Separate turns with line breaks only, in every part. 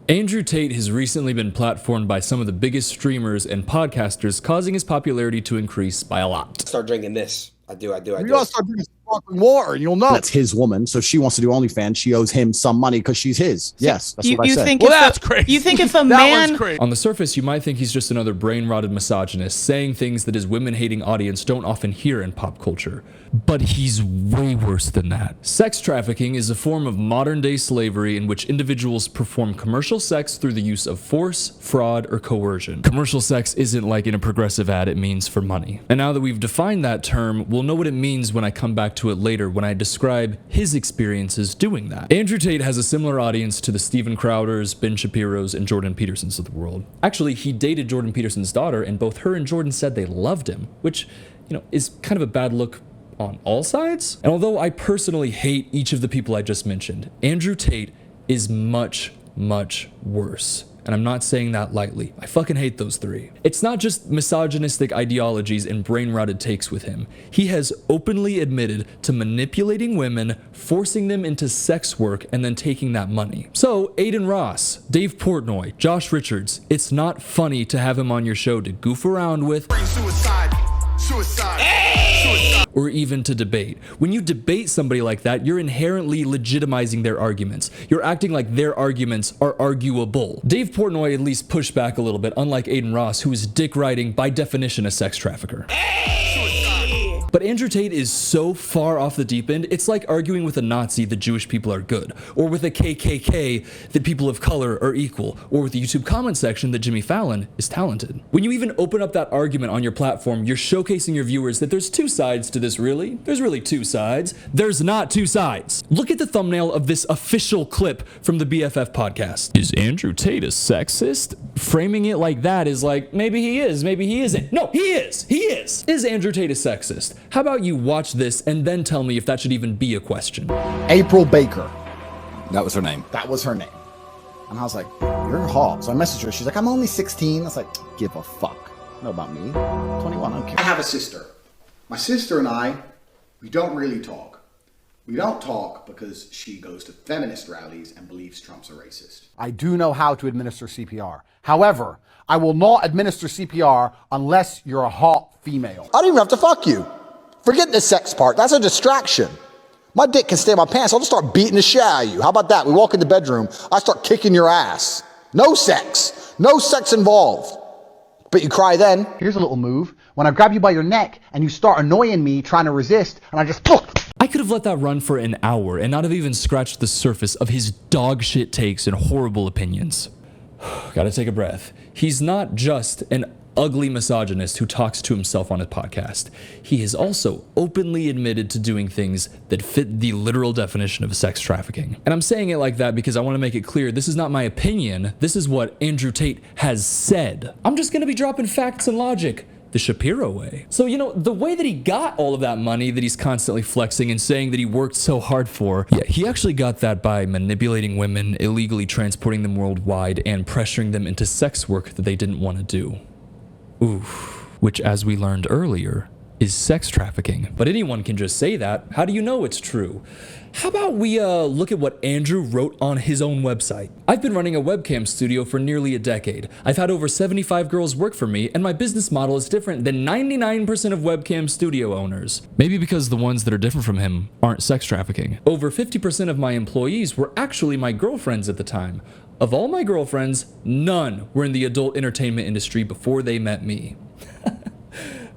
Andrew Tate has recently been platformed by some of the biggest streamers and podcasters, causing his popularity to increase by a lot.
Start drinking this. I do.
You gotta start drinking sparkling water, and you'll know. That's his woman, so she wants to do OnlyFans. She owes him some money because she's his. Yes, that's what I said.
Well, that's crazy. You think if a man...
On the surface, you might think he's just another brain-rotted misogynist, saying things that his women-hating audience don't often hear in pop culture. But he's way worse than that. Sex trafficking is a form of modern-day slavery in which individuals perform commercial sex through the use of force, fraud, or coercion. Commercial sex isn't like in a progressive ad it means for money. And now that we've defined that term, we'll know what it means when I come back to it later when I describe his experiences doing that. Andrew Tate has a similar audience to the Steven Crowders, Ben Shapiros, and Jordan Petersons of the world. Actually, he dated Jordan Peterson's daughter, and both her and Jordan said they loved him, which, is kind of a bad look on all sides. And although I personally hate each of the people I just mentioned, Andrew Tate is much, much worse. And I'm not saying that lightly. I fucking hate those three. It's not just misogynistic ideologies and brain-rotted takes with him. He has openly admitted to manipulating women, forcing them into sex work, and then taking that money. So, Aiden Ross, Dave Portnoy, Josh Richards, it's not funny to have him on your show to goof around with. Suicide. Or even to debate. When you debate somebody like that, you're inherently legitimizing their arguments. You're acting like their arguments are arguable. Dave Portnoy at least pushed back a little bit, unlike Aiden Ross, who is dick riding by definition a sex trafficker. But Andrew Tate is so far off the deep end, it's like arguing with a Nazi that Jewish people are good, or with a KKK that people of color are equal, or with the YouTube comment section that Jimmy Fallon is talented. When you even open up that argument on your platform, you're showcasing your viewers that there's two sides to this, really. There's really two sides. There's not two sides. Look at the thumbnail of this official clip from the BFF podcast. Is Andrew Tate a sexist? Framing it like that is like, maybe he is, maybe he isn't. No, he is. He is. Is Andrew Tate a sexist? How about you watch this and then tell me if that should even be a question?
April Baker.
That was her name.
That was her name. And I was like, you're a hog. So I messaged her. She's like, I'm only 16. I was like, give a fuck. Know about me. 21, I don't care.
I have a sister. My sister and I, we don't really talk. We don't talk because she goes to feminist rallies and believes Trump's a racist.
I do know how to administer CPR. However, I will not administer CPR unless you're a hot female.
I don't even have to fuck you. Forget the sex part. That's a distraction. My dick can stay in my pants. I'll just start beating the shit out of you. How about that? We walk in the bedroom. I start kicking your ass. No sex. No sex involved. But you cry then.
Here's a little move. When I grab you by your neck and you start annoying me trying to resist, and I just...
I could have let that run for an hour and not have even scratched the surface of his dog shit takes and horrible opinions. Gotta take a breath. He's not just an ugly misogynist who talks to himself on his podcast. He has also openly admitted to doing things that fit the literal definition of sex trafficking. And I'm saying it like that because I want to make it clear this is not my opinion. This is what Andrew Tate has said. I'm just gonna be dropping facts and logic the Shapiro way. So, the way that he got all of that money that he's constantly flexing and saying that he worked so hard for, yeah, he actually got that by manipulating women, illegally transporting them worldwide, and pressuring them into sex work that they didn't want to do. Oof. Which, as we learned earlier, is sex trafficking. But anyone can just say that. How do you know it's true? How about we look at what Andrew wrote on his own website? I've been running a webcam studio for nearly a decade. I've had over 75 girls work for me, and my business model is different than 99% of webcam studio owners. Maybe because the ones that are different from him aren't sex trafficking. Over 50% of my employees were actually my girlfriends at the time. Of all my girlfriends, none were in the adult entertainment industry before they met me.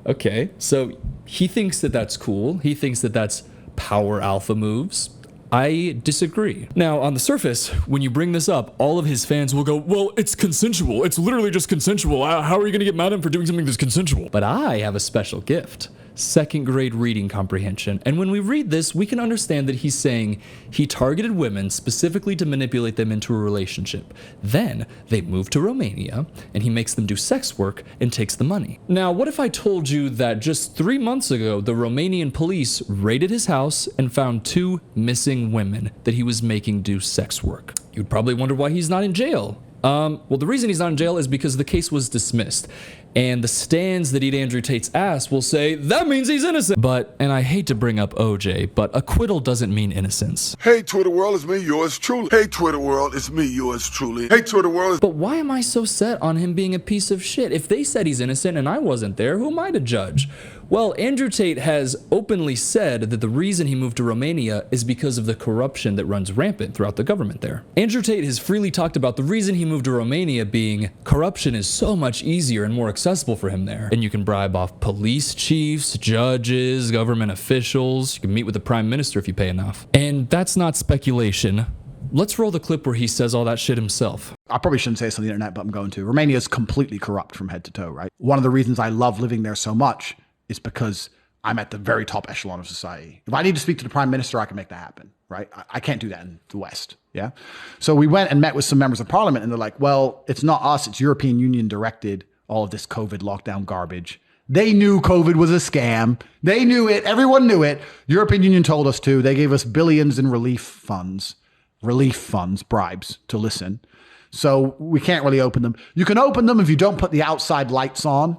Okay, so he thinks that that's cool. He thinks that that's power alpha moves. I disagree. Now, on the surface, when you bring this up, all of his fans will go, well, it's consensual. It's literally just consensual. How are you gonna get mad at him for doing something that's consensual? But I have a special gift. Second grade reading comprehension. And when we read this, we can understand that he's saying he targeted women specifically to manipulate them into a relationship. Then they move to Romania and he makes them do sex work and takes the money. Now, what if I told you that just 3 months ago, the Romanian police raided his house and found 2 missing women that he was making do sex work? You'd probably wonder why he's not in jail. Well, the reason he's not in jail is because the case was dismissed. And the stands that eat Andrew Tate's ass will say, that means he's innocent. But, and I hate to bring up OJ, but acquittal doesn't mean innocence.
Hey, Twitter world, it's me, yours truly. Hey, Twitter world, it's me, yours truly. Hey, Twitter world.
But why am I so set on him being a piece of shit? If they said he's innocent and I wasn't there, who am I to judge? Well, Andrew Tate has openly said that the reason he moved to Romania is because of the corruption that runs rampant throughout the government there. Andrew Tate has freely talked about the reason he moved to Romania being corruption is so much easier and more accessible for him there. And you can bribe off police chiefs, judges, government officials. You can meet with the prime minister if you pay enough. And that's not speculation. Let's roll the clip where he says all that shit himself.
I probably shouldn't say this on the internet, but I'm going to. Romania is completely corrupt from head to toe, right? One of the reasons I love living there so much is because I'm at the very top echelon of society. If I need to speak to the prime minister, I can make that happen, right? I can't do that in the West, yeah? So we went and met with some members of parliament, and they're like, well, it's not us, it's European Union directed, all of this COVID lockdown garbage. They knew COVID was a scam. They knew it. Everyone knew it. European Union told us to. They gave us billions in relief funds, bribes to listen. So we can't really open them. You can open them if you don't put the outside lights on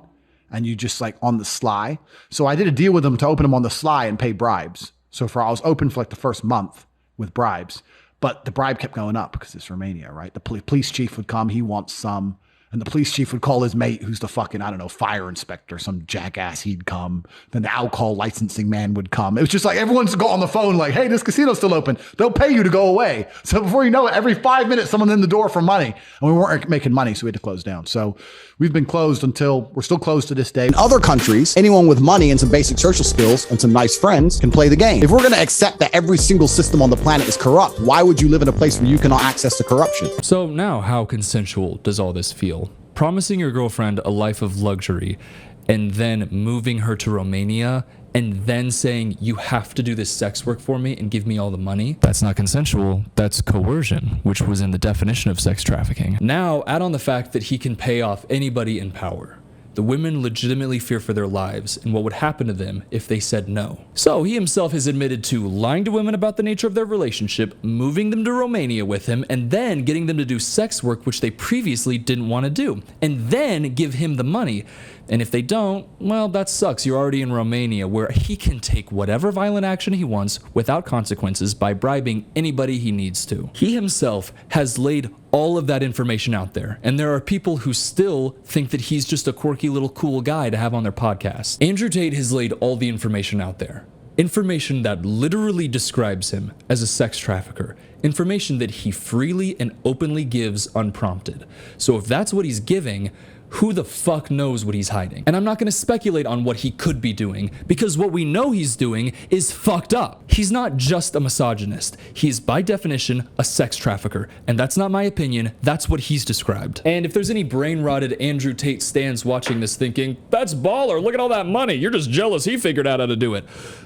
and you just like on the sly. So I did a deal with them to open them on the sly and pay bribes. So I was open for like the first month with bribes, but the bribe kept going up because it's Romania, right? The police chief would come. He wants some. And the police chief would call his mate, who's the fucking, I don't know, fire inspector, some jackass, he'd come. Then the alcohol licensing man would come. It was just like everyone's got on the phone like, hey, this casino's still open. They'll pay you to go away. So before you know it, every 5 minutes, someone's in the door for money. And we weren't making money, so we had to close down. So we've been closed we're still closed to this day.
In other countries, anyone with money and some basic social skills and some nice friends can play the game. If we're going to accept that every single system on the planet is corrupt, why would you live in a place where you cannot access the corruption?
So now how consensual does all this feel? Promising your girlfriend a life of luxury and then moving her to Romania and then saying, you have to do this sex work for me and give me all the money. That's not consensual. That's coercion, which was in the definition of sex trafficking. Now, add on the fact that he can pay off anybody in power. The women legitimately fear for their lives and what would happen to them if they said no. So he himself has admitted to lying to women about the nature of their relationship, moving them to Romania with him, and then getting them to do sex work which they previously didn't want to do, and then give him the money. And if they don't, well, that sucks. You're already in Romania, where he can take whatever violent action he wants without consequences by bribing anybody he needs to. He himself has laid all of that information out there, and there are people who still think that he's just a quirky little cool guy to have on their podcast. Andrew Tate has laid all the information out there. Information that literally describes him as a sex trafficker. Information that he freely and openly gives unprompted. So if that's what he's giving, who the fuck knows what he's hiding? And I'm not going to speculate on what he could be doing, because what we know he's doing is fucked up. He's not just a misogynist. He's by definition a sex trafficker. And that's not my opinion. That's what he's described. And if there's any brain-rotted Andrew Tate stans watching this thinking, that's baller, look at all that money, you're just jealous he figured out how to do it.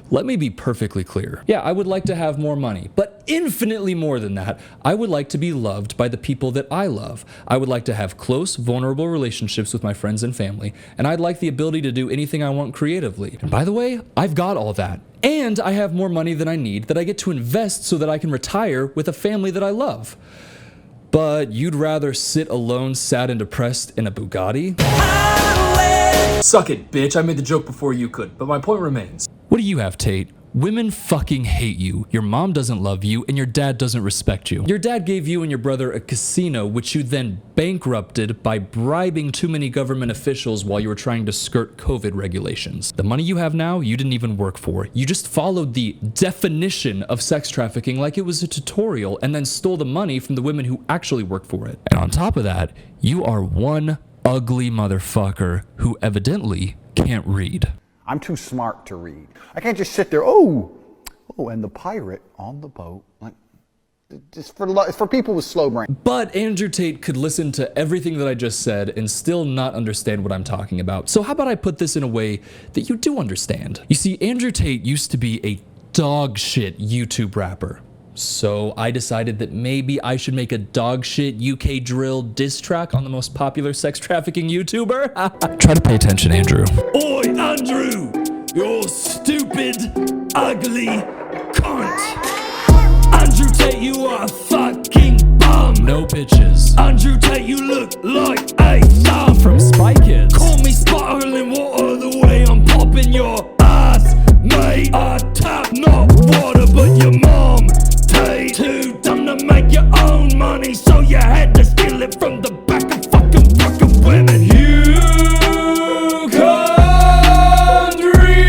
Let me be perfectly clear. Yeah, I would like to have more money, but infinitely more than that, I would like to be loved by the people that I love. I would like to have close, vulnerable relationships with my friends and family, and I'd like the ability to do anything I want creatively. And by the way, I've got all that. And I have more money than I need that I get to invest so that I can retire with a family that I love. But you'd rather sit alone, sad and depressed in a Bugatti? Suck it, bitch. I made the joke before you could, but my point remains. What do you have, Tate? Women fucking hate you, your mom doesn't love you, and your dad doesn't respect you. Your dad gave you and your brother a casino, which you then bankrupted by bribing too many government officials while you were trying to skirt COVID regulations. The money you have now, you didn't even work for. You just followed the definition of sex trafficking like it was a tutorial and then stole the money from the women who actually work for it. And on top of that, you are one ugly motherfucker who evidently can't read.
I'm too smart to read. I can't just sit there, oh, and the pirate on the boat. Like, just for people with slow brain.
But Andrew Tate could listen to everything that I just said and still not understand what I'm talking about. So how about I put this in a way that you do understand? You see, Andrew Tate used to be a dog shit YouTube rapper. So I decided that maybe I should make a dog shit UK drill diss track on the most popular sex trafficking YouTuber. Try to pay attention, Andrew. Oi, Andrew! You stupid, ugly cunt! Andrew Tate, you are a fucking bum! no bitches.
Andrew Tate, you look like a thumb.
From Spy Kids.
Call me sparkling water the way I'm popping your ass, mate. I tap not water but your mom. Tate, too dumb to make your own money, so you had to steal it from the back of fucking women. You can't read.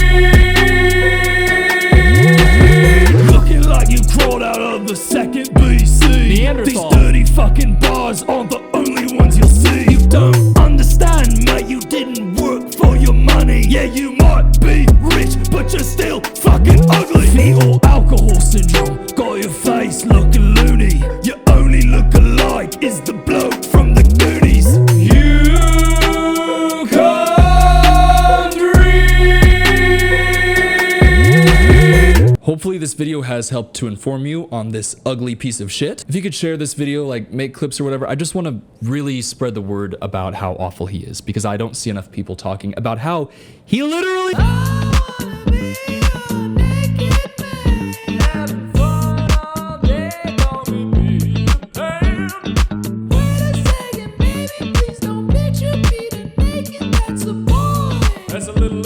Looking like you crawled out of the second BC.
Neanderthal.
These dirty fucking bars aren't the only ones you'll see. You don't understand, mate, you didn't work for your money. Yeah, you might be rich, but you're still fucking ugly. Fetal alcohol syndrome, got your face looking loony. Your only look alike is the bloke from the Goonies. You can't read.
Hopefully this video has helped to inform you on this ugly piece of shit. If you could share this video, like make clips or whatever, I just want to really spread the word about how awful he is, because I don't see enough people talking about how he literally...
That's a little